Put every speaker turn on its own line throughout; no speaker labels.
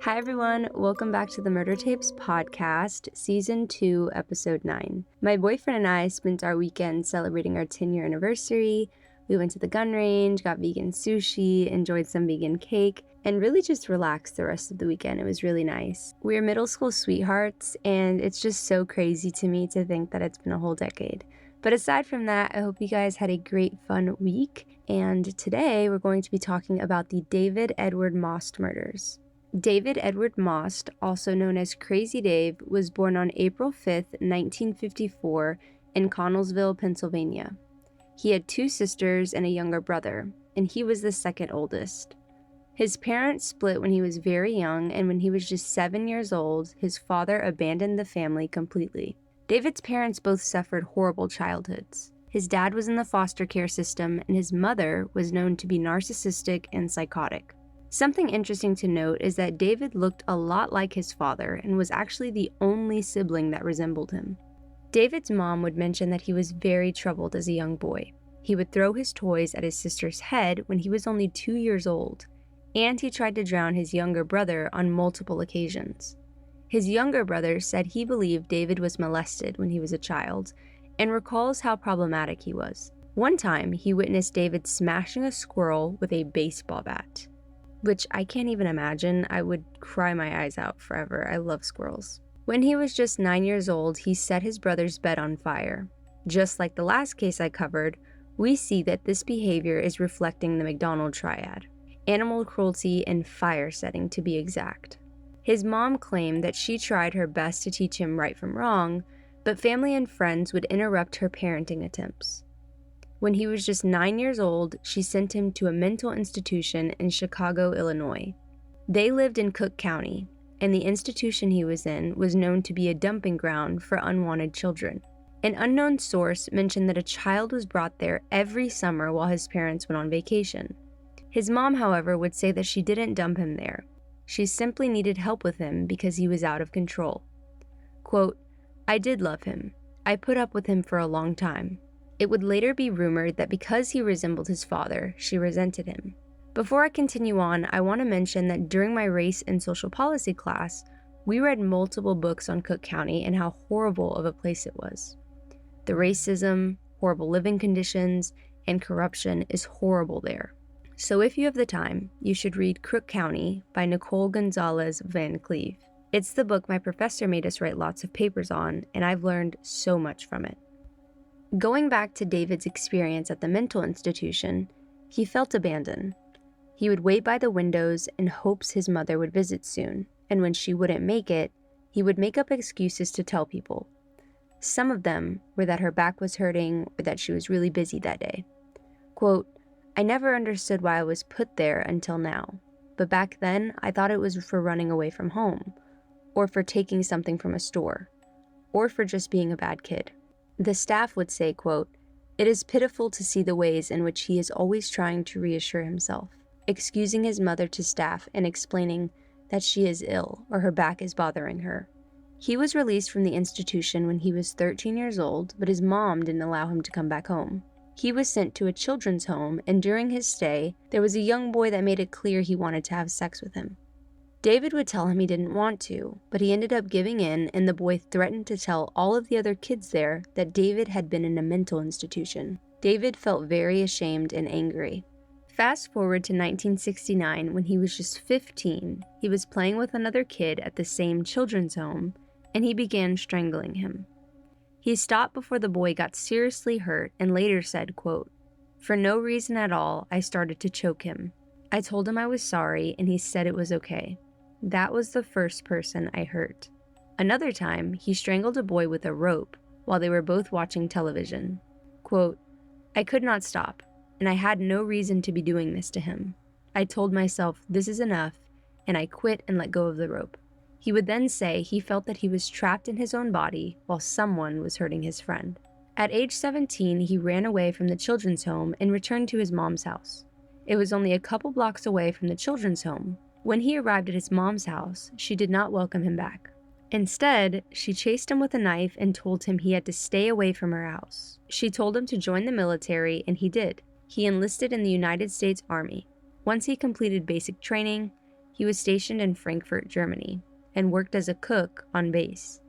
Hi everyone, welcome back to the Murder Tapes podcast, season 2, episode 9. My boyfriend and I spent our weekend celebrating our 10-year anniversary. We went to the gun range, got vegan sushi, enjoyed some vegan cake, and really just relaxed the rest of the weekend. It was really nice. We're middle school sweethearts, and it's just so crazy to me to think that it's been a whole decade. But aside from that, I hope you guys had a great, fun week, and today we're going to be talking about the David Edward Maust murders. David Edward Maust, also known as Crazy Dave, was born on April 5, 1954, in Connellsville, Pennsylvania. He had 2 sisters and a younger brother, and he was the second oldest. His parents split when he was very young, and when he was just 7 years old, his father abandoned the family completely. David's parents both suffered horrible childhoods. His dad was in the foster care system, and his mother was known to be narcissistic and psychotic. Something interesting to note is that David looked a lot like his father and was actually the only sibling that resembled him. David's mom would mention that he was very troubled as a young boy. He would throw his toys at his sister's head when he was only 2 years old, and he tried to drown his younger brother on multiple occasions. His younger brother said he believed David was molested when he was a child, and recalls how problematic he was. One time, he witnessed David smashing a squirrel with a baseball bat, which I can't even imagine. I would cry my eyes out forever. I love squirrels. When he was just 9 years old, he set his brother's bed on fire. Just like the last case I covered, we see that this behavior is reflecting the McDonald triad: animal cruelty and fire setting, to be exact. His mom claimed that she tried her best to teach him right from wrong, but family and friends would interrupt her parenting attempts. When he was just 9 years old, she sent him to a mental institution in Chicago, Illinois. They lived in Cook County, and the institution he was in was known to be a dumping ground for unwanted children. An unknown source mentioned that a child was brought there every summer while his parents went on vacation. His mom, however, would say that she didn't dump him there. She simply needed help with him because he was out of control. Quote, "I did love him. I put up with him for a long time." It would later be rumored that because he resembled his father, she resented him. Before I continue on, I want to mention that during my race and social policy class, we read multiple books on Cook County and how horrible of a place it was. The racism, horrible living conditions, and corruption is horrible there. So if you have the time, you should read Crook County by Nicole Gonzalez Van Cleve. It's the book my professor made us write lots of papers on, and I've learned so much from it. Going back to David's experience at the mental institution, he felt abandoned. He would wait by the windows in hopes his mother would visit soon, and when she wouldn't make it, he would make up excuses to tell people. Some of them were that her back was hurting or that she was really busy that day. Quote, "I never understood why I was put there until now, but back then I thought it was for running away from home, or for taking something from a store, or for just being a bad kid." The staff would say, quote, "It is pitiful to see the ways in which he is always trying to reassure himself, excusing his mother to staff and explaining that she is ill or her back is bothering her." He was released from the institution when he was 13 years old, but his mom didn't allow him to come back home. He was sent to a children's home, and during his stay, there was a young boy that made it clear he wanted to have sex with him. David would tell him he didn't want to, but he ended up giving in, and the boy threatened to tell all of the other kids there that David had been in a mental institution. David felt very ashamed and angry. Fast forward to 1969, when he was just 15, he was playing with another kid at the same children's home, and he began strangling him. He stopped before the boy got seriously hurt and later said, quote, "For no reason at all, I started to choke him. I told him I was sorry, and he said it was okay. That was the first person I hurt." Another time, he strangled a boy with a rope while they were both watching television. Quote, "I could not stop, and I had no reason to be doing this to him. I told myself, this is enough, and I quit and let go of the rope." He would then say he felt that he was trapped in his own body while someone was hurting his friend. At age 17, he ran away from the children's home and returned to his mom's house. It was only a couple blocks away from the children's home. When he arrived at his mom's house, she did not welcome him back. Instead, she chased him with a knife and told him he had to stay away from her house. She told him to join the military, and he did. He enlisted in the United States Army. Once he completed basic training, He was stationed in Frankfurt, Germany, and worked as a cook on base.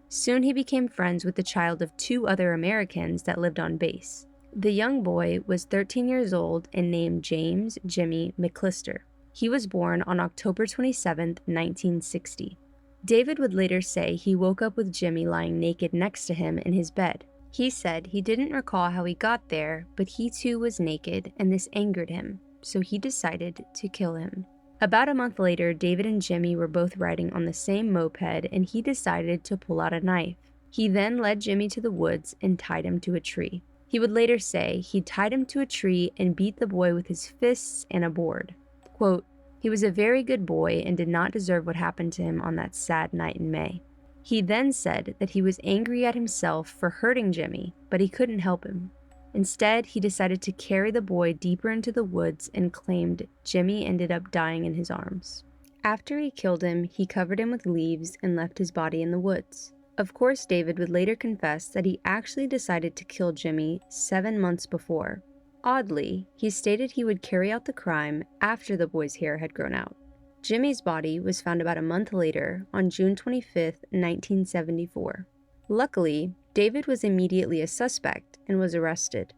Soon he became friends with the child of 2 other Americans that lived on base. The young boy was 13 years old and named James Jimmy McClister. He was born on October 27, 1960. David would later say he woke up with Jimmy lying naked next to him in his bed. He said he didn't recall how he got there, but he too was naked and this angered him, so he decided to kill him. About a month later, David and Jimmy were both riding on the same moped and he decided to pull out a knife. He then led Jimmy to the woods and tied him to a tree. He would later say he tied him to a tree and beat the boy with his fists and a board. Quote, "He was a very good boy and did not deserve what happened to him on that sad night in May." He then said that he was angry at himself for hurting Jimmy, but he couldn't help him. Instead, he decided to carry the boy deeper into the woods and claimed Jimmy ended up dying in his arms. After he killed him, he covered him with leaves and left his body in the woods. Of course, David would later confess that he actually decided to kill Jimmy 7 months before. Oddly, he stated he would carry out the crime after the boy's hair had grown out. Jimmy's body was found about a month later, on June 25, 1974. Luckily, David was immediately a suspect and was arrested.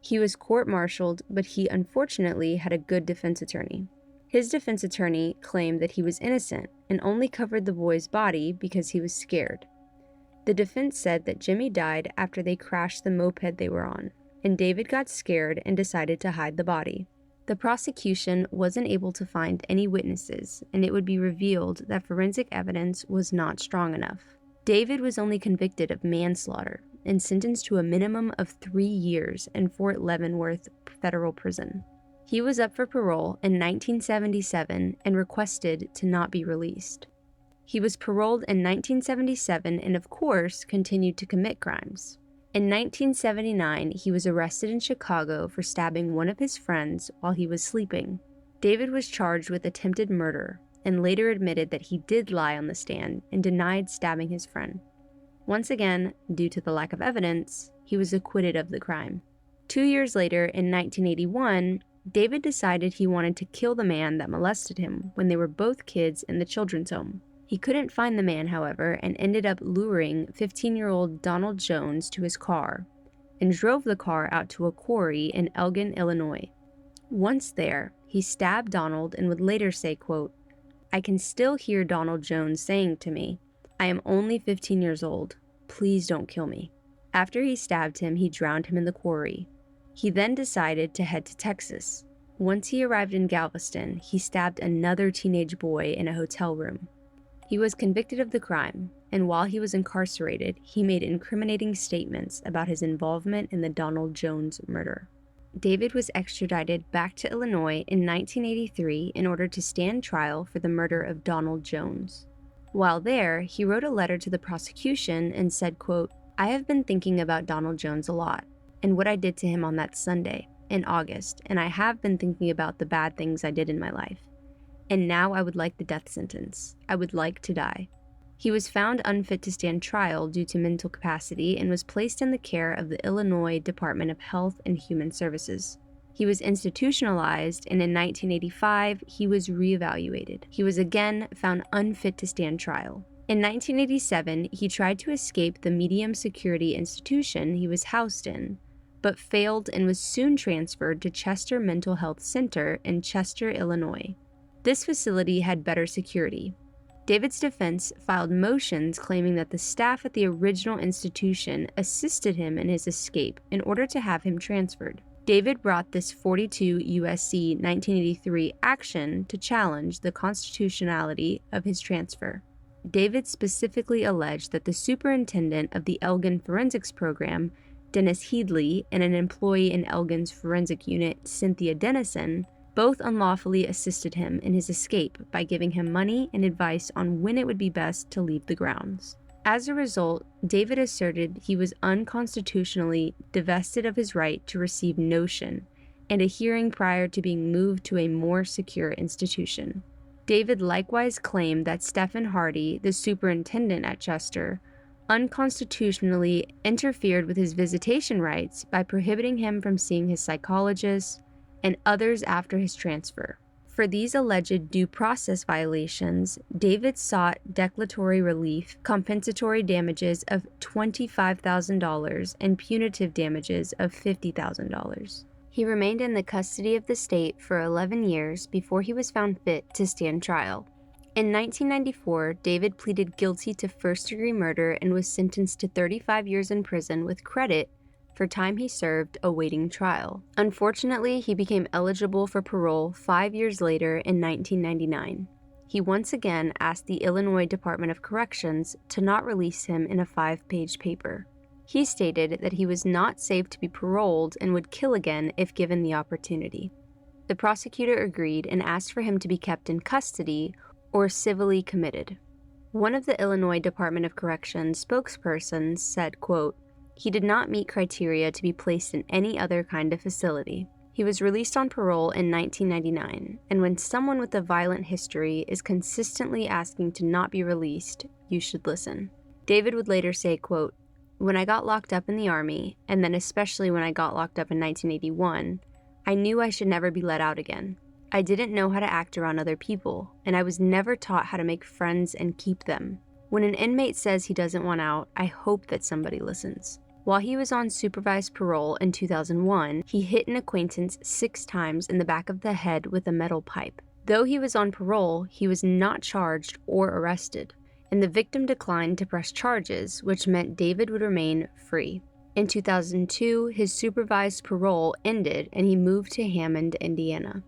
He was court-martialed, but he unfortunately had a good defense attorney. His defense attorney claimed that he was innocent and only covered the boy's body because he was scared. The defense said that Jimmy died after they crashed the moped they were on, and David got scared and decided to hide the body. The prosecution wasn't able to find any witnesses, and it would be revealed that forensic evidence was not strong enough. David was only convicted of manslaughter and sentenced to a minimum of 3 years in Fort Leavenworth federal prison. He was up for parole in 1977 and requested to not be released. He was paroled in 1977 and, of course, continued to commit crimes. In 1979, he was arrested in Chicago for stabbing one of his friends while he was sleeping. David was charged with attempted murder and later admitted that he did lie on the stand and denied stabbing his friend. Once again, due to the lack of evidence, he was acquitted of the crime. 2 years later, in 1981, David decided he wanted to kill the man that molested him when they were both kids in the children's home. He couldn't find the man, however, and ended up luring 15-year-old Donald Jones to his car and drove the car out to a quarry in Elgin, Illinois. Once there, he stabbed Donald and would later say, quote, "I can still hear Donald Jones saying to me, 'I am only 15 years old. Please don't kill me.'" After he stabbed him, he drowned him in the quarry. He then decided to head to Texas. Once he arrived in Galveston, he stabbed another teenage boy in a hotel room. He was convicted of the crime, and while he was incarcerated, he made incriminating statements about his involvement in the Donald Jones murder. David was extradited back to Illinois in 1983 in order to stand trial for the murder of Donald Jones. While there, he wrote a letter to the prosecution and said, quote, "I have been thinking about Donald Jones a lot, and what I did to him on that Sunday, in August, and I have been thinking about the bad things I did in my life. And now I would like the death sentence. I would like to die." He was found unfit to stand trial due to mental capacity and was placed in the care of the Illinois Department of Health and Human Services. He was institutionalized, and in 1985, he was reevaluated. He was again found unfit to stand trial. In 1987, he tried to escape the medium security institution he was housed in, but failed and was soon transferred to Chester Mental Health Center in Chester, Illinois. This facility had better security. David's defense filed motions claiming that the staff at the original institution assisted him in his escape in order to have him transferred. David brought this 42 U.S.C. 1983 action to challenge the constitutionality of his transfer. David specifically alleged that the superintendent of the Elgin Forensics Program, Dennis Headley, and an employee in Elgin's forensic unit, Cynthia Dennison, both unlawfully assisted him in his escape by giving him money and advice on when it would be best to leave the grounds. As a result, David asserted he was unconstitutionally divested of his right to receive notion and a hearing prior to being moved to a more secure institution. David likewise claimed that Stephen Hardy, the superintendent at Chester, unconstitutionally interfered with his visitation rights by prohibiting him from seeing his psychologist and others after his transfer. For these alleged due process violations, David sought declaratory relief, compensatory damages of $25,000, and punitive damages of $50,000. He remained in the custody of the state for 11 years before he was found fit to stand trial. In 1994, David pleaded guilty to first-degree murder and was sentenced to 35 years in prison with credit for time he served awaiting trial. Unfortunately, he became eligible for parole 5 years later in 1999. He once again asked the Illinois Department of Corrections to not release him in a 5-page paper. He stated that he was not safe to be paroled and would kill again if given the opportunity. The prosecutor agreed and asked for him to be kept in custody or civilly committed. One of the Illinois Department of Corrections spokespersons said, quote, "He did not meet criteria to be placed in any other kind of facility." He was released on parole in 1999, and when someone with a violent history is consistently asking to not be released, you should listen. David would later say, quote, "When I got locked up in the Army, and then especially when I got locked up in 1981, I knew I should never be let out again. I didn't know how to act around other people, and I was never taught how to make friends and keep them. When an inmate says he doesn't want out, I hope that somebody listens." While he was on supervised parole in 2001, he hit an acquaintance 6 times in the back of the head with a metal pipe. Though he was on parole, he was not charged or arrested, and the victim declined to press charges, which meant David would remain free. In 2002, his supervised parole ended and he moved to Hammond, Indiana.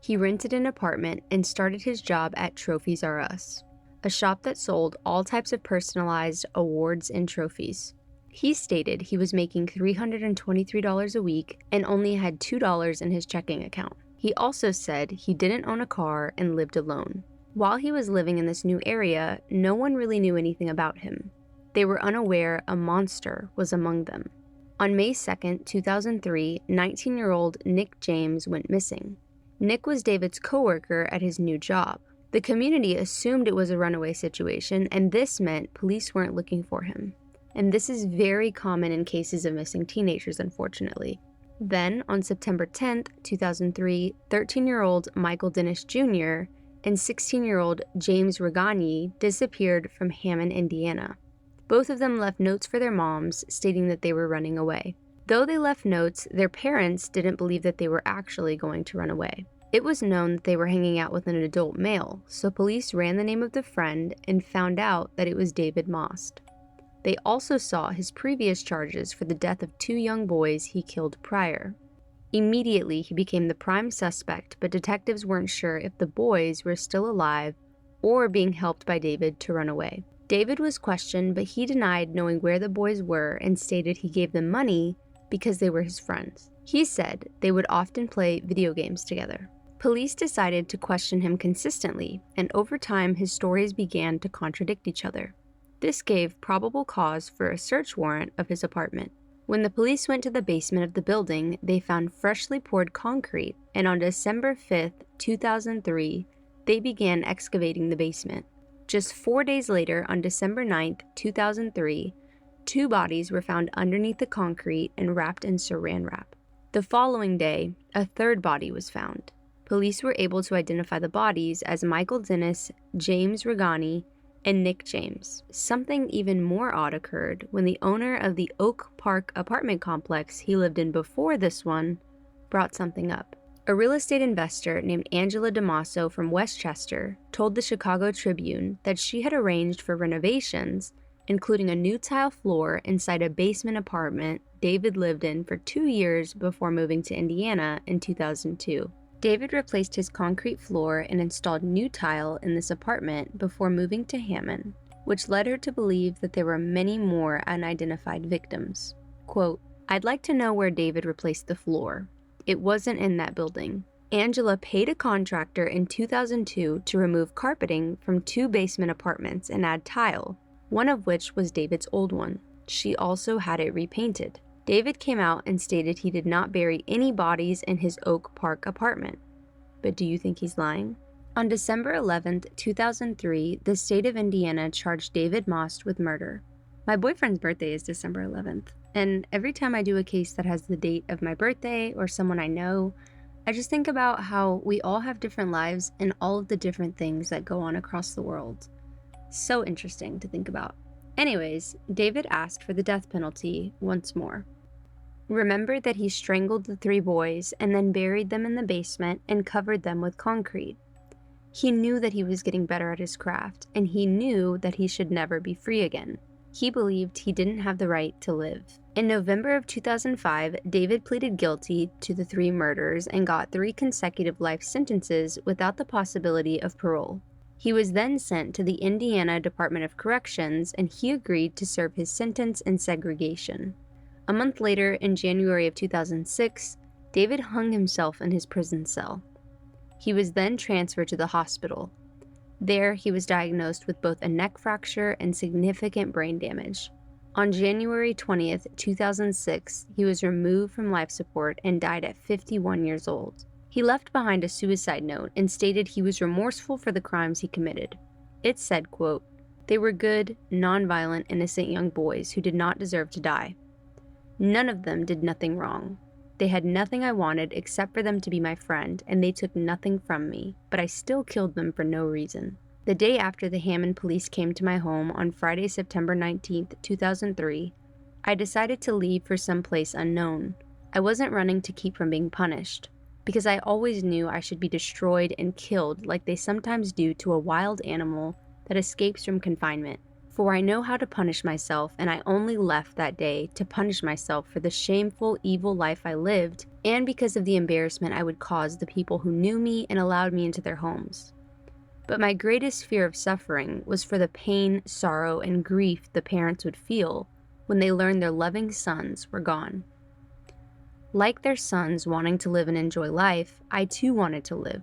He rented an apartment and started his job at Trophies R Us, a shop that sold all types of personalized awards and trophies. He stated he was making $323 a week and only had $2 in his checking account. He also said he didn't own a car and lived alone. While he was living in this new area, no one really knew anything about him. They were unaware a monster was among them. On May 2, 2003, 19-year-old Nick James went missing. Nick was David's coworker at his new job. The community assumed it was a runaway situation, and this meant police weren't looking for him. And this is very common in cases of missing teenagers, unfortunately. Then, on September 10, 2003, 13-year-old Michael Dennis Jr. and 16-year-old James Regani disappeared from Hammond, Indiana. Both of them left notes for their moms stating that they were running away. Though they left notes, their parents didn't believe that they were actually going to run away. It was known that they were hanging out with an adult male, so police ran the name of the friend and found out that it was David Maust. They also saw his previous charges for the death of 2 young boys he killed prior. Immediately, he became the prime suspect, but detectives weren't sure if the boys were still alive or being helped by David to run away. David was questioned, but he denied knowing where the boys were and stated he gave them money because they were his friends. He said they would often play video games together. Police decided to question him consistently, and over time his stories began to contradict each other. This gave probable cause for a search warrant of his apartment. When the police went to the basement of the building, they found freshly poured concrete, and on December 5, 2003, they began excavating the basement. Just 4 days later, on December 9, 2003, 2 bodies were found underneath the concrete and wrapped in saran wrap. The following day, a 3rd body was found. Police were able to identify the bodies as Michael Dennis, James Regani, and Nick James. Something even more odd occurred when the owner of the Oak Park apartment complex he lived in before this one brought something up. A real estate investor named Angela DeMasso from Westchester told the Chicago Tribune that she had arranged for renovations, including a new tile floor inside a basement apartment David lived in for 2 years before moving to Indiana in 2002. David replaced his concrete floor and installed new tile in this apartment before moving to Hammond, which led her to believe that there were many more unidentified victims. Quote, "I'd like to know where David replaced the floor. It wasn't in that building. Angela paid a contractor in 2002 to remove carpeting from 2 basement apartments and add tile, one of which was David's old one. She also had it repainted. David came out and stated he did not bury any bodies in his Oak Park apartment. But do you think he's lying?" On December 11, 2003, the state of Indiana charged David Maust with murder. My boyfriend's birthday is December 11th, and every time I do a case that has the date of my birthday or someone I know, I just think about how we all have different lives and all of the different things that go on across the world. So interesting to think about. Anyways, David asked for the death penalty once more. Remember that he strangled the 3 boys and then buried them in the basement and covered them with concrete. He knew that he was getting better at his craft, and he knew that he should never be free again. He believed he didn't have the right to live. In November of 2005, David pleaded guilty to the 3 murders and got 3 consecutive life sentences without the possibility of parole. He was then sent to the Indiana Department of Corrections, and he agreed to serve his sentence in segregation. A month later, in January of 2006, David hung himself in his prison cell. He was then transferred to the hospital. There, he was diagnosed with both a neck fracture and significant brain damage. On January 20th, 2006, he was removed from life support and died at 51 years old. He left behind a suicide note and stated he was remorseful for the crimes he committed. It said, quote, "They were good, non-violent, innocent young boys who did not deserve to die. None of them did nothing wrong. They had nothing I wanted except for them to be my friend, and they took nothing from me, but I still killed them for no reason." The day after the Hammond police came to my home on Friday, September 19th, 2003, I decided to leave for some place unknown. I wasn't running to keep from being punished, because I always knew I should be destroyed and killed like they sometimes do to a wild animal that escapes from confinement. For I know how to punish myself, and I only left that day to punish myself for the shameful, evil life I lived, and because of the embarrassment I would cause the people who knew me and allowed me into their homes. But my greatest fear of suffering was for the pain, sorrow, and grief the parents would feel when they learned their loving sons were gone. Like their sons wanting to live and enjoy life, I too wanted to live,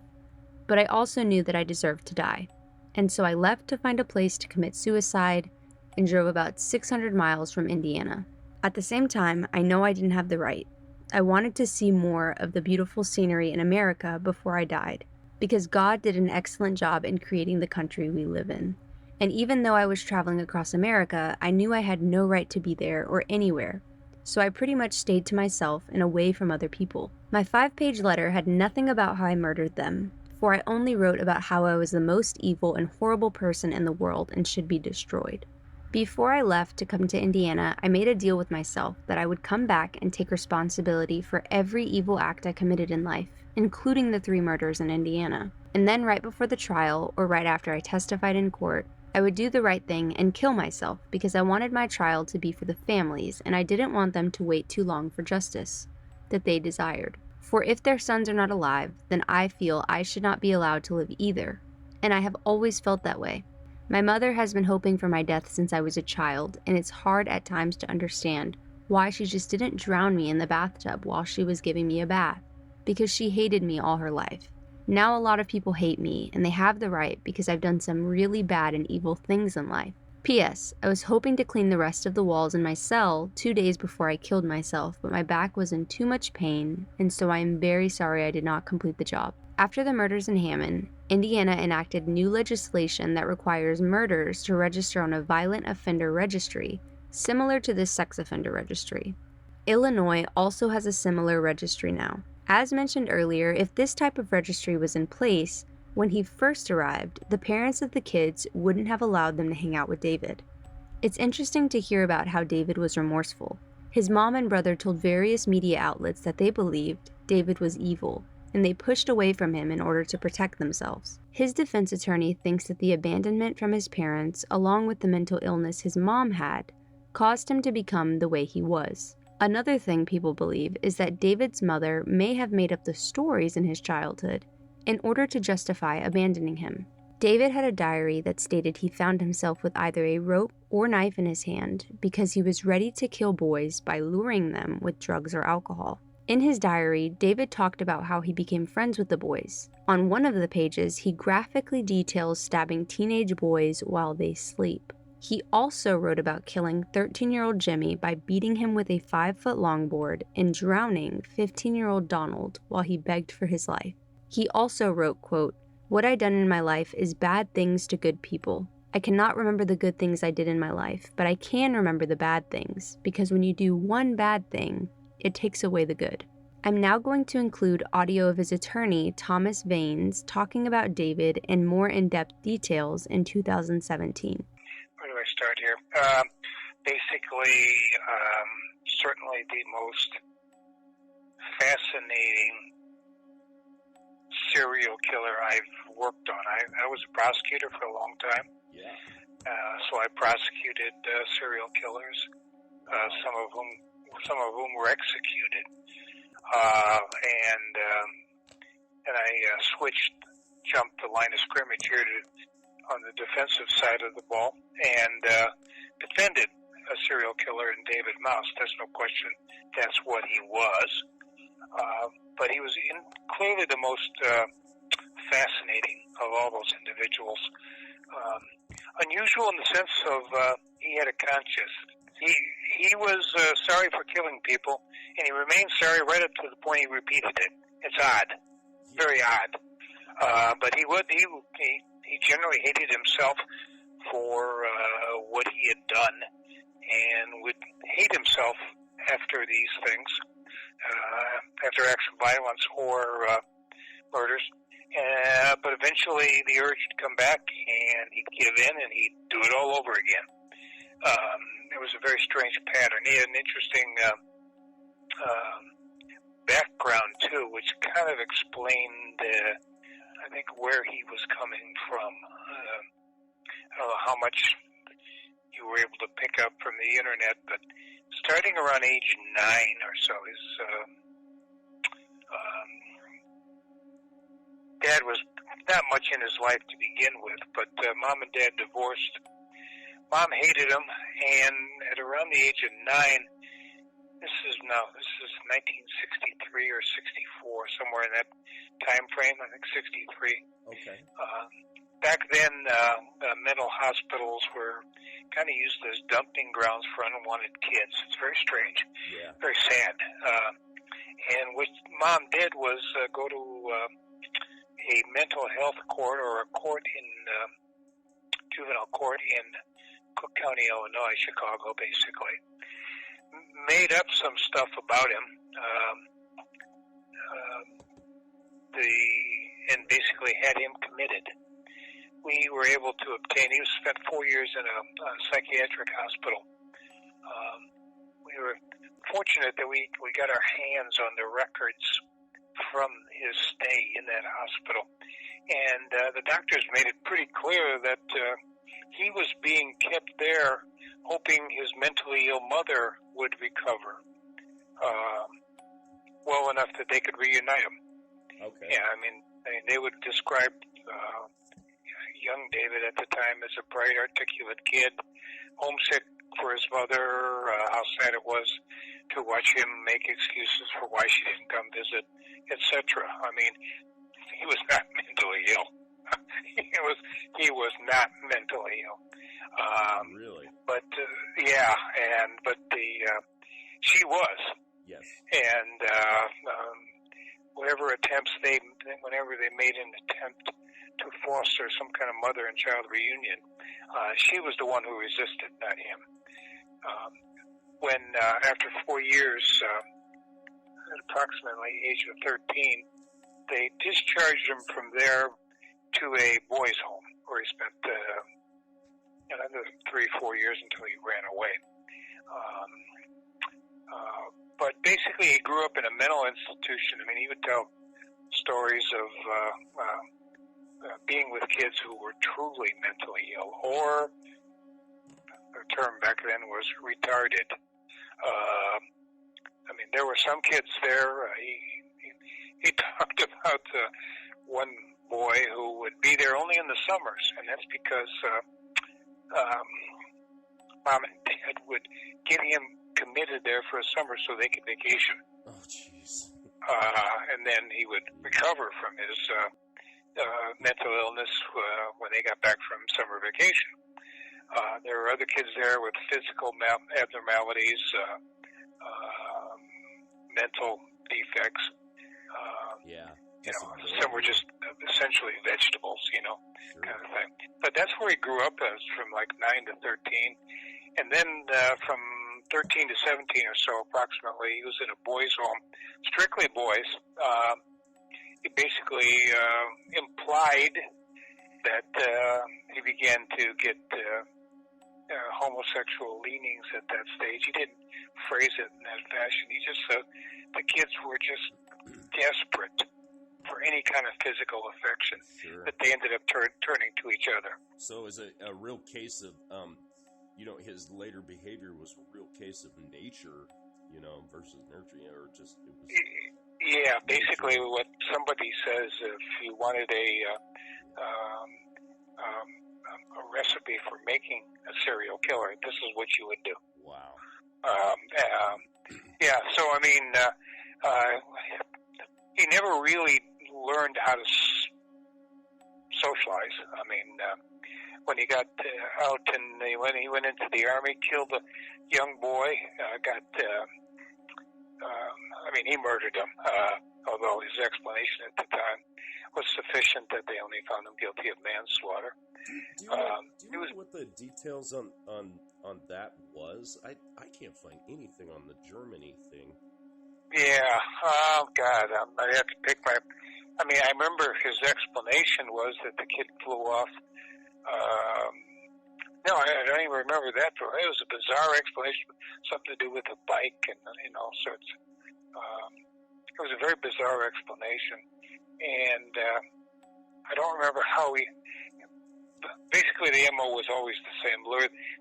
but I also knew that I deserved to die. And so I left to find a place to commit suicide and drove about 600 miles from Indiana. At the same time, I know I didn't have the right. I wanted to see more of the beautiful scenery in America before I died, because God did an excellent job in creating the country we live in. And even though I was traveling across America, I knew I had no right to be there or anywhere. So I pretty much stayed to myself and away from other people. My 5-page letter had nothing about how I murdered them, for I only wrote about how I was the most evil and horrible person in the world and should be destroyed. Before I left to come to Indiana, I made a deal with myself that I would come back and take responsibility for every evil act I committed in life, including the 3 murders in Indiana. And then right before the trial, or right after I testified in court, I would do the right thing and kill myself because I wanted my trial to be for the families, and I didn't want them to wait too long for justice that they desired. For if their sons are not alive, then I feel I should not be allowed to live either, and I have always felt that way. My mother has been hoping for my death since I was a child, and it's hard at times to understand why she just didn't drown me in the bathtub while she was giving me a bath, because she hated me all her life. Now a lot of people hate me, and they have the right because I've done some really bad and evil things in life. P.S. I was hoping to clean the rest of the walls in my cell 2 days before I killed myself, but my back was in too much pain, and so I am very sorry I did not complete the job. After the murders in Hammond, Indiana enacted new legislation that requires murders to register on a violent offender registry, similar to the sex offender registry. Illinois also has a similar registry now. As mentioned earlier, if this type of registry was in place, when he first arrived, the parents of the kids wouldn't have allowed them to hang out with David. It's interesting to hear about how David was remorseful. His mom and brother told various media outlets that they believed David was evil, and they pushed away from him in order to protect themselves. His defense attorney thinks that the abandonment from his parents, along with the mental illness his mom had, caused him to become the way he was. Another thing people believe is that David's mother may have made up the stories in his childhood in order to justify abandoning him. David had a diary that stated he found himself with either a rope or knife in his hand because he was ready to kill boys by luring them with drugs or alcohol. In his diary, David talked about how he became friends with the boys. On one of the pages, he graphically details stabbing teenage boys while they sleep. He also wrote about killing 13-year-old Jimmy by beating him with a 5-foot longboard and drowning 15-year-old Donald while he begged for his life. He also wrote, quote, "What I done in my life is bad things to good people. I cannot remember the good things I did in my life, but I can remember the bad things, because when you do one bad thing, it takes away the good." I'm now going to include audio of his attorney, Thomas Vanes, talking about David in more in-depth details in 2017.
Where do I start here? Basically, certainly the most fascinating serial killer I've worked on. I was a prosecutor for a long time.
Yeah.
So I prosecuted serial killers, some of whom were executed, and I jumped the line of scrimmage here on the defensive side of the ball, and defended a serial killer in David Maust. There's no question that's what he was. But he was clearly the most fascinating of all those individuals. Unusual in the sense of he had a conscience. He was sorry for killing people, and he remained sorry right up to the point he repeated it. It's odd, very odd. But he generally hated himself for what he had done, and would hate himself after these things, after acts of violence or murders. But eventually the urge would come back, and he'd give in, and he'd do it all over again. It was a very strange pattern. He had an interesting background, too, which kind of explained, I think, where he was coming from. I don't know how much you were able to pick up from the internet, but starting around age 9 or so, his dad was not much in his life to begin with, but Mom and Dad divorced. Mom hated him, and at around the age of 9, this is 1963 or 64, somewhere in that time frame, I think 63.
Okay.
Back then, mental hospitals were kind of used as dumping grounds for unwanted kids. It's very strange, very sad. And what Mom did was go to a mental health court, or a court in juvenile court in Cook County, Illinois, Chicago, basically. Made up some stuff about him, and basically had him committed. We were able to obtain, he spent 4 years in a psychiatric hospital. We were fortunate that we got our hands on the records from his stay in that hospital. And the doctors made it pretty clear that he was being kept there hoping his mentally ill mother would recover well enough that they could reunite him.
Okay.
Yeah, I mean they would describe young David at the time as a bright, articulate kid, homesick for his mother, how sad it was to watch him make excuses for why she didn't come visit, etc. I mean, he was not mentally ill. He was not mentally ill.
Really?
But she was.
Yes.
And whenever they made an attempt to foster some kind of mother and child reunion, she was the one who resisted, not him. When after 4 years, at approximately age of 13, they discharged him from there to a boys' home, where he spent another 3-4 years until he ran away. But basically, he grew up in a mental institution. I mean, he would tell stories of being with kids who were truly mentally ill, or the term back then was retarded. I mean, there were some kids there. He talked about one boy who would be there only in the summers, and that's because Mom and Dad would get him committed there for a summer so they could vacation.
Oh, jeez.
And then he would recover from his mental illness when they got back from summer vacation. There were other kids there with physical abnormalities, mental defects. Some were just essentially vegetables,
Sure.
kind of thing. But that's where he grew up as, from like 9 to 13. And then from 13 to 17 or so, approximately. He was in a boys' home, strictly boys. He basically implied that he began to get homosexual leanings at that stage. He didn't phrase it in that fashion. He just said the kids were just desperate for any kind of physical affection,
Sure.
that they ended up turning to each other.
So is it a real case of, his later behavior was a real case of nature, versus nurturing, or just it was.
Yeah, basically, what somebody says, if you wanted a recipe for making a serial killer, this is what you would do.
Wow.
Yeah, so I mean, he never really learned how to socialize. I mean, when he got out and when he went into the Army, killed a young boy, he murdered him, although his explanation at the time was sufficient that they only found him guilty of manslaughter.
Do you know what the details on that was? I can't find anything on the Germany thing.
Yeah, oh God, I have to pick my. I remember his explanation was that the kid flew off. No, I don't even remember that. It was a bizarre explanation, something to do with a bike and all sorts. It was a very bizarre explanation, and I don't remember how he. Basically, the MO was always the same: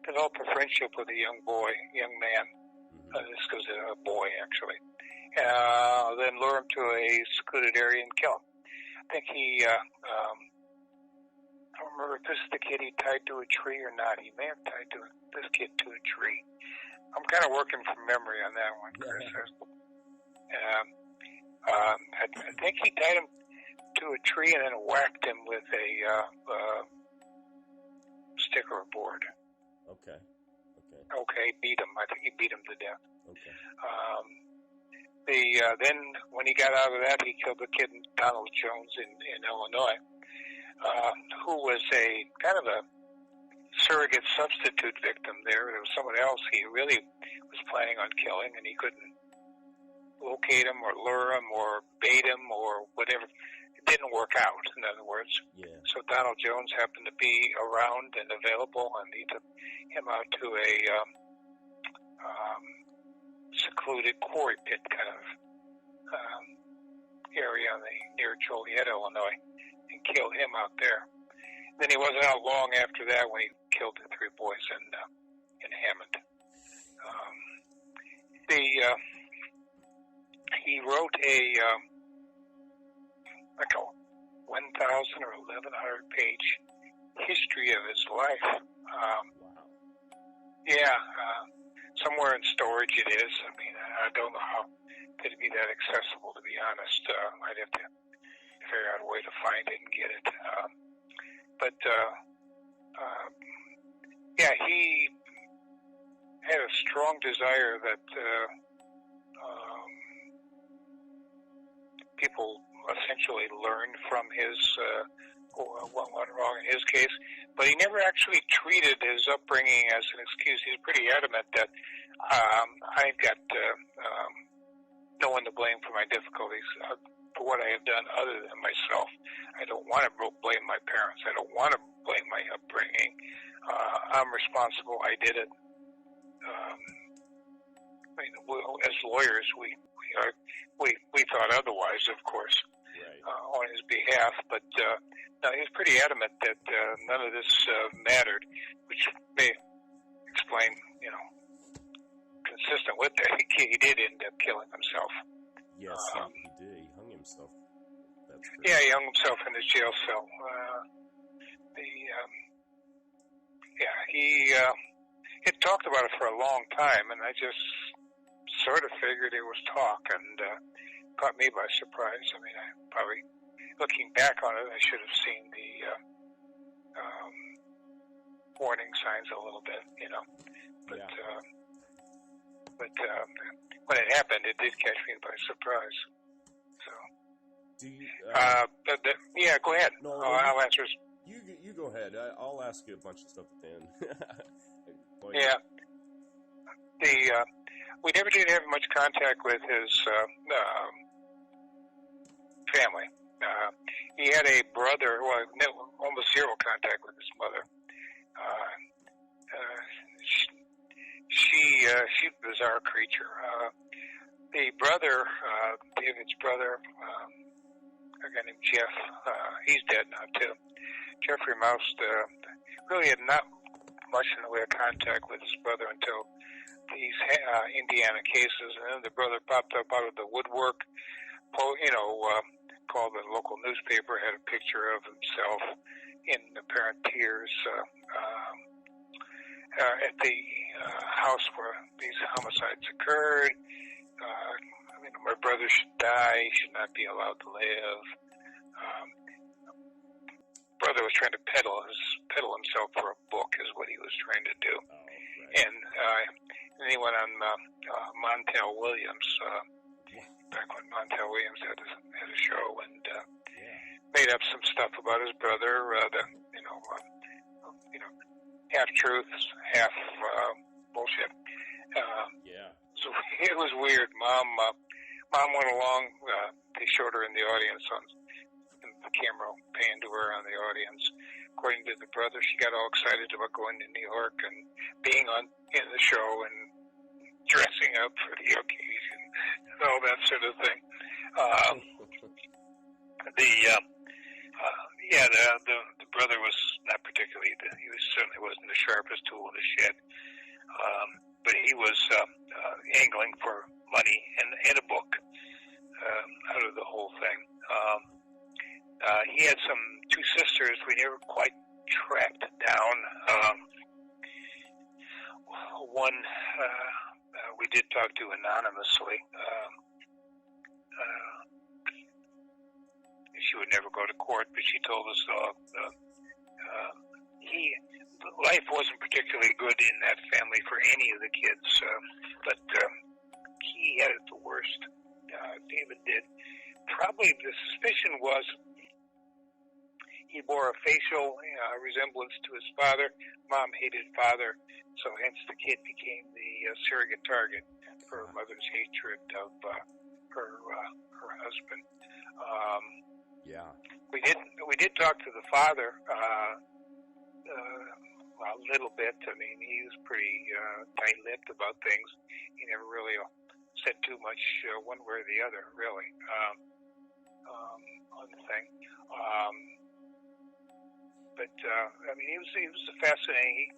develop a friendship with a young man. This was a boy, actually. Then lure him to a secluded area and kill him. I think he. I don't remember if this is the kid he tied to a tree or not. He may have tied this kid to a tree. I'm kind of working from memory on that one, Chris. I think he tied him to a tree and then whacked him with a stick or a board.
Okay,
beat him. I think he beat him to death.
Okay.
Then when he got out of that, he killed the kid Donald Jones in Illinois, who was a kind of a surrogate substitute victim there. There was someone else he really was planning on killing, and he couldn't locate him or lure him or bait him or whatever. It didn't work out, in other words.
Yeah.
So Donald Jones happened to be around and available, and he took him out to a secluded quarry pit kind of area near Joliet, Illinois, and killed him out there. Then he wasn't out long after that when he killed the three boys in Hammond. He wrote a 1,000 or 1,100 page history of his life.
Wow.
Yeah, somewhere in storage it is. I don't know how it'd be that accessible, to be honest. I'd have to figure out a way to find it and get it. He had a strong desire that people essentially learned from his what went wrong in his case, but he never actually treated his upbringing as an excuse. He's pretty adamant that I've got no one to blame for my difficulties, for what I have done other than myself. I don't want to blame my parents. I don't want to blame my upbringing. I'm responsible. I did it. As lawyers, we thought otherwise, of course,
right,
on his behalf. But no, he was pretty adamant that none of this mattered, which may explain, consistent with that, he did end up killing himself.
Yes, he did. He hung himself. That's true.
Yeah, he hung himself in his jail cell. He had talked about it for a long time, and I just sort of figured it was talk, and caught me by surprise. I probably, looking back on it, I should have seen the warning signs a little bit, But when it happened, it did catch me by surprise. So.
Do you?
Yeah, go ahead.
No,
I'll answer.
You go ahead. I'll ask you a bunch of stuff at the end.
Yeah. We never did have much contact with his family. He had a brother, well, almost zero contact with his mother. She's a bizarre creature. The brother, David's brother, a guy named Jeff, he's dead now too. Jeffrey Maust really had not much in the way of contact with his brother until these Indiana cases, and then the brother popped up out of the woodwork, called the local newspaper, had a picture of himself in apparent tears at the house where these homicides occurred. My brother should die. He should not be allowed to live. Brother was trying to peddle himself for a book, is what he was trying to do.
Oh, right.
And he went on Montel Williams, back when Montel Williams had a show, and made up some stuff about his brother. Half truths, half bullshit. So it was weird. Mom went along. They showed her in the audience and the camera panned to her on the audience. According to the brother, she got all excited about going to New York and being in the show and dressing up for the occasion and all that sort of thing. The brother was not particularly. He certainly wasn't the sharpest tool in the shed. But he was angling for money and a book out of the whole thing. He had two sisters we never quite tracked down. One we did talk to anonymously. She would never go to court, but she told us life wasn't particularly good in that family for any of the kids, but he had it the worst. David did. Probably the suspicion was he bore a facial resemblance to his father. Mom hated father, so hence the kid became the surrogate target for her mother's hatred of her husband. We did talk to the father a little bit. I mean, he was pretty tight-lipped about things. He never really said too much one way or the other, really, on the thing. But he was a fascinating.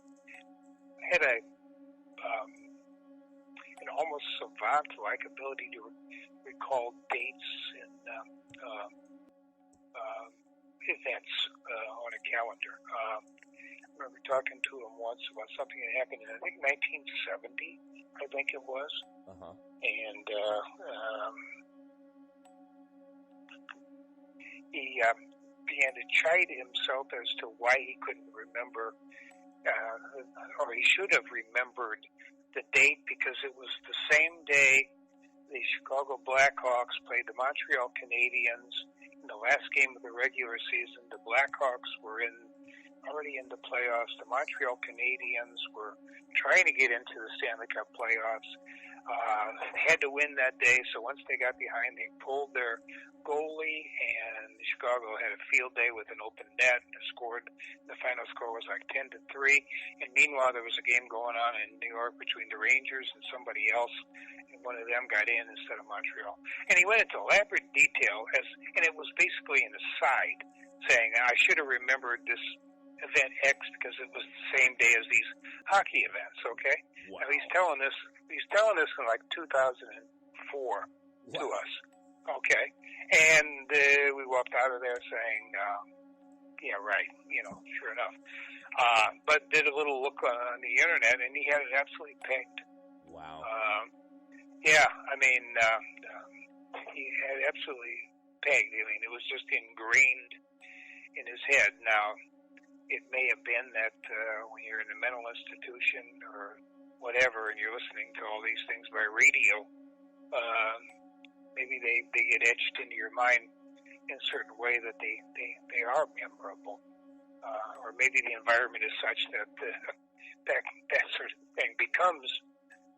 He had an almost savant-like ability to recall dates and events on a calendar. I remember talking to him once about something that happened in, I think, 1970, I think it was.
Uh-huh.
And he began to chide himself as to why he couldn't remember, or he should have remembered the date, because it was the same day the Chicago Blackhawks played the Montreal Canadiens in the last game of the regular season. The Blackhawks were already in the playoffs. The Montreal Canadiens were trying to get into the Stanley Cup playoffs. Had to win that day, so once they got behind, they pulled their goalie, and Chicago had a field day with an open net and scored. The final score was like 10-3. And meanwhile, there was a game going on in New York between the Rangers and somebody else, and one of them got in instead of Montreal. And he went into elaborate detail, and it was basically an aside, saying, I should have remembered this event X because it was the same day as these hockey events, okay?
Wow.
Now he's telling this in like 2004 to us, okay? And we walked out of there saying, yeah, right, sure enough. But did a little look on the internet, and he had it absolutely pegged.
Wow.
He had absolutely pegged. I mean, it was just ingrained in his head. Now, it may have been that when you're in a mental institution or whatever, and you're listening to all these things by radio, maybe they get etched into your mind in a certain way that they are memorable. Or maybe the environment is such that that sort of thing becomes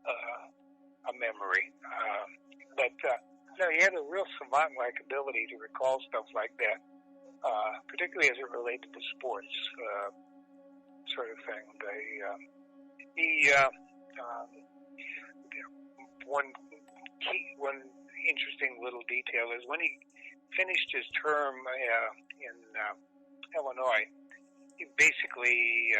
a memory. But no, he had a real savant-like ability to recall stuff like that, particularly as it related to sports, sort of thing. One interesting little detail is when he finished his term in Illinois, he basically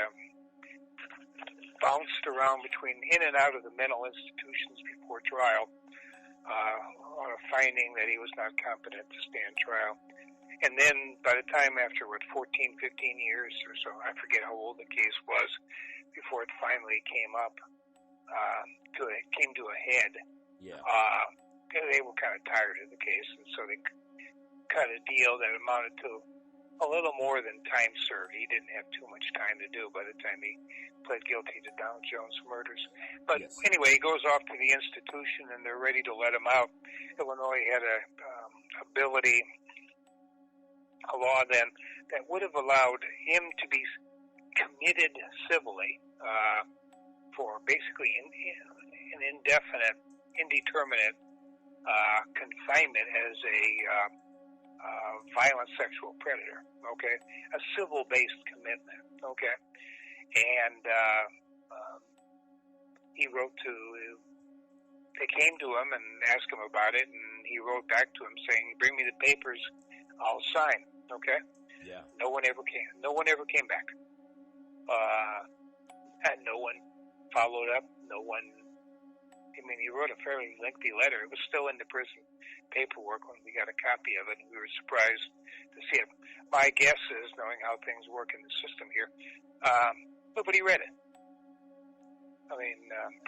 bounced around between in and out of the mental institutions before trial on a finding that he was not competent to stand trial. And then by the time after, 14, 15 years or so, I forget how old the case was, before it finally came up, came to a head.
Yeah.
They were kind of tired of the case, and so they cut a deal that amounted to a little more than time served. He didn't have too much time to do by the time he pled guilty to Dow Jones murders. But
Yes.
anyway, he goes off to the institution, and they're ready to let him out. Illinois had a law then that would have allowed him to be committed civilly for basically an indefinite, indeterminate confinement as a violent sexual predator, okay? A civil-based commitment, okay? And he wrote they came to him and asked him about it, and he wrote back to him saying, bring me the papers, I'll sign, okay?
Yeah.
No one ever came back. And no one followed up, he wrote a fairly lengthy letter. It was still in the prison paperwork when we got a copy of it, and we were surprised to see it. My guess is, knowing how things work in the system here, nobody read it.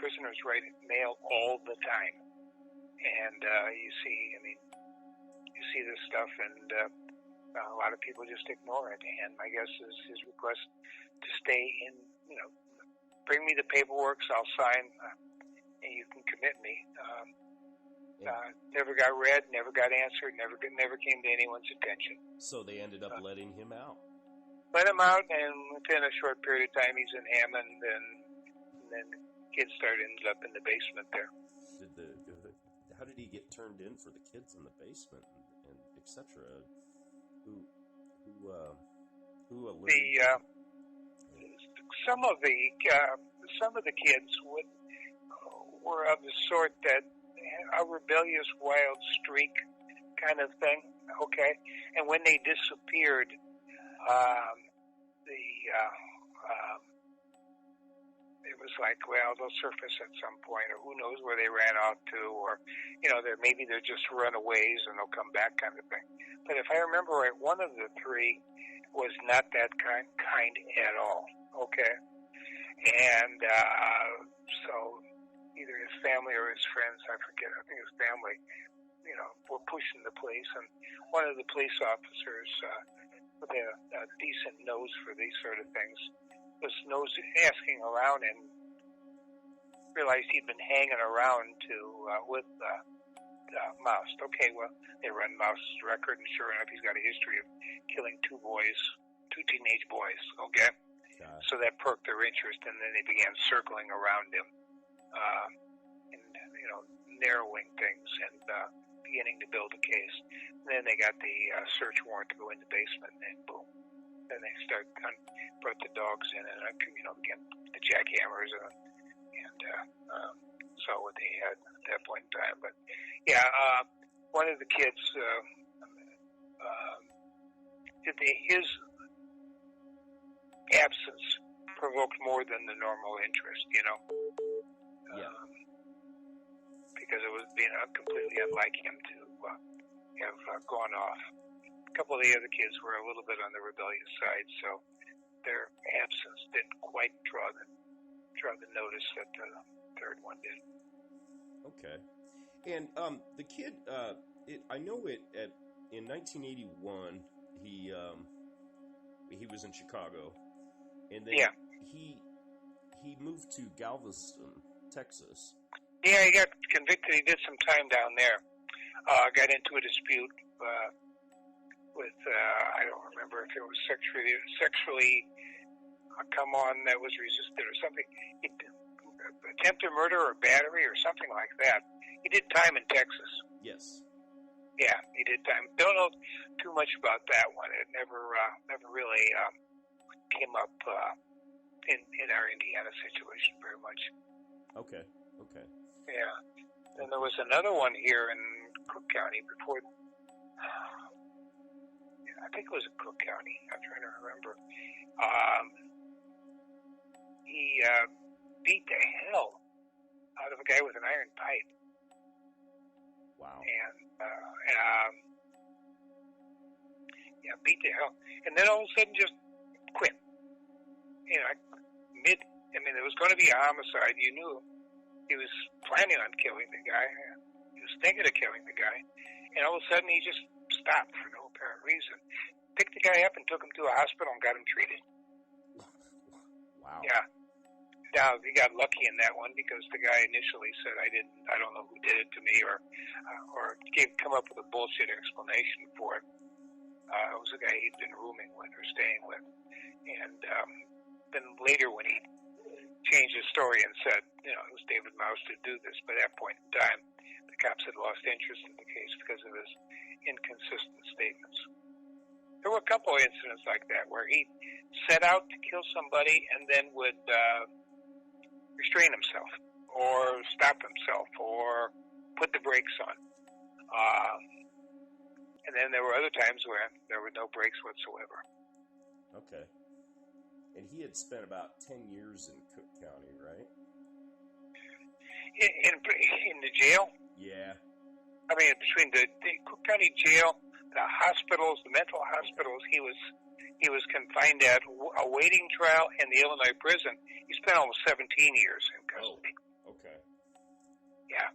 Prisoners write mail all the time, and you see this stuff, and a lot of people just ignore it. And my guess is his request to stay in, bring me the paperwork, so I'll sign, and you can commit me. Never got read, never got answered, never came to anyone's attention.
So they ended up letting him out.
Let him out, and within a short period of time, he's in Hammond, and then kids ended up in the basement there.
How did he get turned in for the kids in the basement and etc.? Who
some of the kids were of the sort that a rebellious wild streak kind of thing, okay? And when they disappeared, it was like, well, they'll surface at some point, or who knows where they ran off to, or maybe they're just runaways and they'll come back, kind of thing. But if I remember right, one of the three was not that kind at all, okay? And so either his family or his friends, I forget, I think his family, were pushing the police, and one of the police officers with a decent nose for these sort of things was asking around and realized he'd been hanging around with Maust. Okay, well, they run Maust's record, and sure enough, he's got a history of killing two teenage boys, okay? So that perked their interest, and then they began circling around him and, narrowing things and beginning to build a case. And then they got the search warrant to go in the basement, and boom. Then they brought the dogs in, and again, the jackhammers, and saw what they had at that point in time. But yeah, one of the kids, his absence provoked more than the normal interest, because it was completely unlike him to have gone off. A couple of the other kids were a little bit on the rebellious side, so their absence didn't quite draw the notice that the third one did.
Okay. And the kid, I know in 1981 he was in Chicago, and then he moved to Galveston, Texas.
Yeah, he got convicted. He did some time down there. Got into a dispute with I don't remember if it was sexually come on that was resisted or something. attempted murder or battery or something like that. He did time in Texas.
Yes.
Yeah, he did time. Don't know too much about that one. It never really came up in our Indiana situation very much.
Okay.
Yeah. Then there was another one here in Crook County before. I think it was in Crook County. I'm trying to remember. He beat the hell out of a guy with an iron pipe.
Wow.
And beat the hell. And then all of a sudden just quit. You know, there was going to be a homicide. You knew he was planning on killing the guy. He was thinking of killing the guy. And all of a sudden he just stopped for no apparent reason. Picked the guy up and took him to a hospital and got him treated.
Wow.
Yeah. Now, he got lucky in that one because the guy initially said, I don't know who did it to me, or come up with a bullshit explanation for it. It was a guy he'd been rooming with or staying with. And then later when he changed his story and said, it was David Maust to do this, by that point in time, the cops had lost interest in the case because of his inconsistent statements. There were a couple of incidents like that where he set out to kill somebody and then would restrain himself or stop himself or put the brakes on. And then there were other times where there were no brakes whatsoever.
Okay. And he had spent about 10 years in Cook County, right?
In the jail?
Yeah.
I mean, between the Cook County jail, the hospitals, the mental hospitals he was confined at, awaiting trial, and the Illinois prison, he spent almost 17 years in custody.
Oh, okay.
Yeah.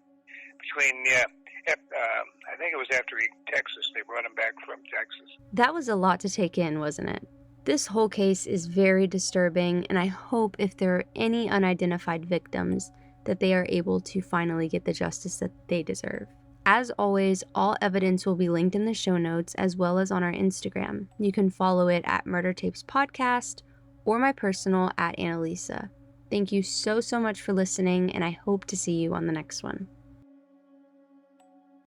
I think it was after Texas. They brought him back from Texas.
That was a lot to take in, wasn't it? This whole case is very disturbing, and I hope if there are any unidentified victims that they are able to finally get the justice that they deserve. As always, all evidence will be linked in the show notes as well as on our Instagram. You can follow it at Murder Tapes Podcast or my personal at Annalisa. Thank you so much for listening, and I hope to see you on the next one.